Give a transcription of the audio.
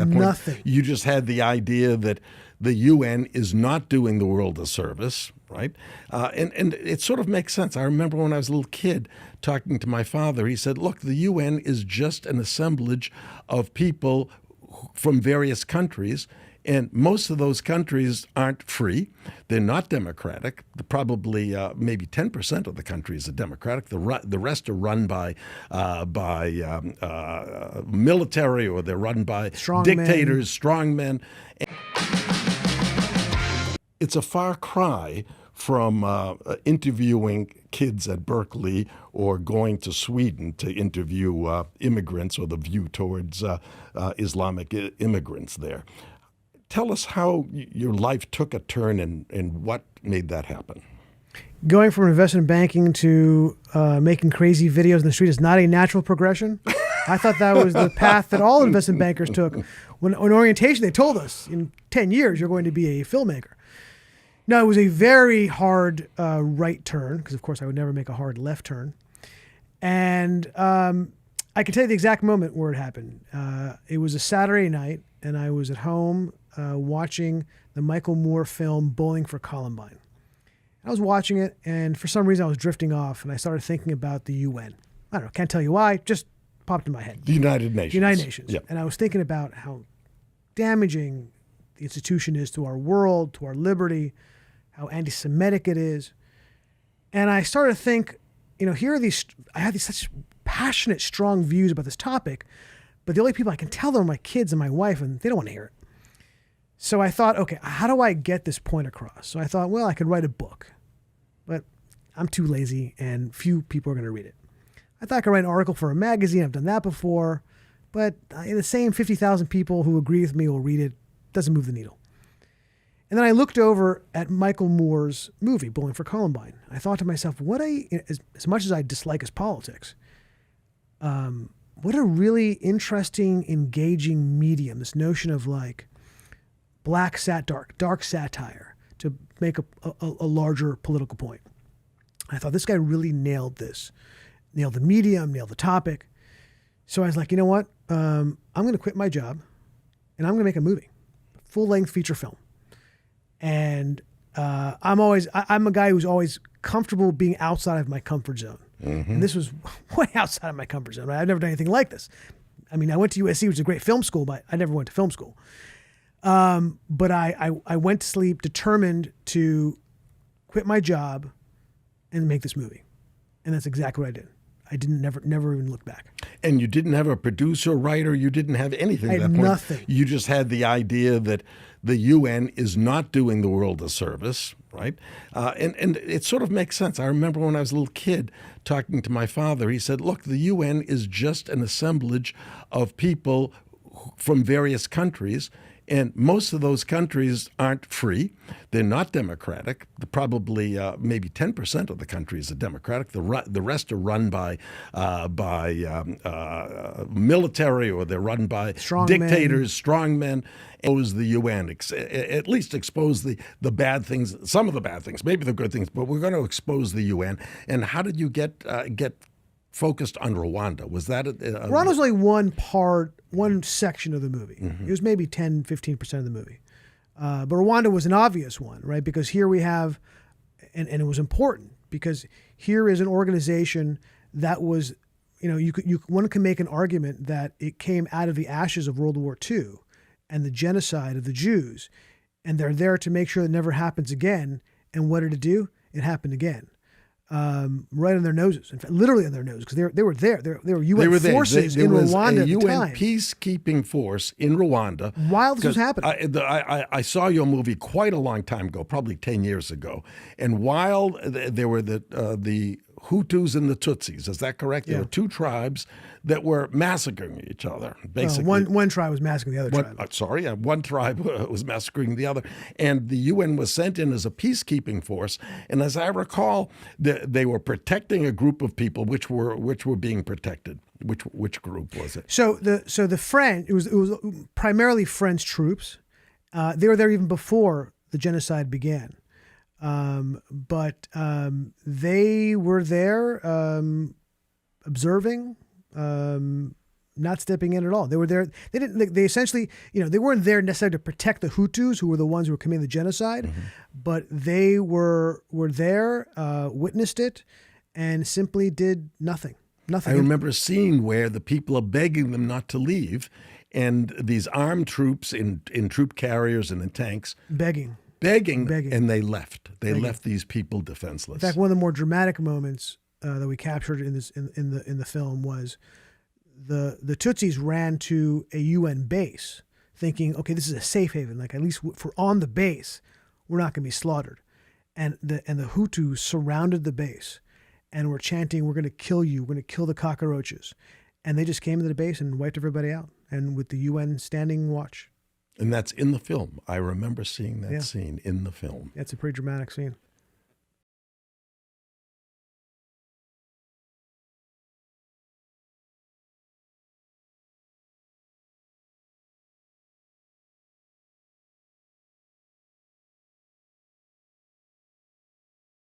that point. Nothing. You just had the idea that the UN is not doing the world a service, right? And it sort of makes sense. I remember when I was a little kid talking to my father, he said, look, the UN is just an assemblage of people from various countries, and most of those countries aren't free. They're not democratic. Probably maybe 10% of the countries are democratic. The rest are run by military, or they're run by dictators, strongmen. It's a far cry from interviewing kids at Berkeley or going to Sweden to interview immigrants, or the view towards Islamic immigrants there. Tell us how your life took a turn and what made that happen. Going from investment banking to making crazy videos in the street is not a natural progression. I thought that was the path that all investment bankers took. When in orientation, they told us in 10 years, you're going to be a filmmaker. No, it was a very hard right turn, because of course I would never make a hard left turn. And I can tell you the exact moment where it happened. It was a Saturday night, and I was at home watching the Michael Moore film Bowling for Columbine. I was watching it, and for some reason I was drifting off, and I started thinking about the UN. I don't know, can't tell you why, just popped in my head. The United Nations. United Nations. Yep. And I was thinking about how damaging the institution is to our world, to our liberty, how anti-Semitic it is. And I started to think, I have these such passionate, strong views about this topic, but the only people I can tell them are my kids and my wife, and they don't want to hear it. So I thought, okay, how do I get this point across? So I thought, well, I could write a book, but I'm too lazy and few people are going to read it. I thought I could write an article for a magazine. I've done that before, but the same 50,000 people who agree with me will read it. Doesn't move the needle. And then I looked over at Michael Moore's movie, Bowling for Columbine. I thought to myself, as much as I dislike his politics, what a really interesting, engaging medium, this notion of like dark satire to make a larger political point. I thought this guy really nailed this, nailed the medium, nailed the topic. So I was like, you know what? I'm going to quit my job and I'm going to make a movie, full-length feature film. And I'm a guy who's always comfortable being outside of my comfort zone. Mm-hmm. And this was way outside of my comfort zone. Right? I've never done anything like this. I mean, I went to USC, which is a great film school, but I never went to film school. But I went to sleep determined to quit my job and make this movie. And that's exactly what I did. I never even look back. And you didn't have a producer, writer, you didn't have anything at that point. Nothing. You just had the idea that the UN is not doing the world a service, right? And it sort of makes sense. I remember when I was a little kid talking to my father, he said, look, the UN is just an assemblage of people from various countries, and most of those countries aren't free. They're not democratic. Probably maybe 10% of the countries are democratic. The rest are run by military, or they're run by dictators, strongmen. Expose the UN, at least expose the bad things, some of the bad things, maybe the good things, but we're going to expose the UN. And how did you get focused on Rwanda? Was that Rwanda was only one section of the movie. Mm-hmm. It was maybe 10, 15% of the movie. But Rwanda was an obvious one, right? Because here we have, and it was important, because here is an organization that was, one can make an argument that it came out of the ashes of World War II and the genocide of the Jews, and they're there to make sure it never happens again. And what did it do? It happened again. Right on their noses, in fact, literally on their noses, because they were there. They were UN forces in Rwanda at the time. There was a UN peacekeeping force in Rwanda while this was happening. I saw your movie quite a long time ago, probably 10 years ago, and while there were the Hutus and the Tutsis, is that correct? There were two tribes that were massacring each other, basically. One tribe was massacring the other tribe. One tribe was massacring the other. And the UN was sent in as a peacekeeping force. And as I recall, they were protecting a group of people which were being protected. Which group was it? So the French, it was primarily French troops. They were there even before the genocide began. But they were there observing. not stepping in at all. They were there. They didn't. They essentially, they weren't there necessarily to protect the Hutus, who were the ones who were committing the genocide, but they were there, witnessed it, and simply did nothing. Nothing. I remember a scene where the people are begging them not to leave, and these armed troops in troop carriers and in tanks begging, and they left. They left these people defenseless. In fact, one of the more dramatic moments that we captured in the film was the Tutsis ran to a UN base, thinking, okay, this is a safe haven. Like, at least if we're on the base, we're not going to be slaughtered. And the Hutus surrounded the base and were chanting, "We're going to kill you. We're going to kill the cockroaches." And they just came into the base and wiped everybody out, and with the UN standing watch. And that's in the film. I remember seeing that scene in the film. It's a pretty dramatic scene.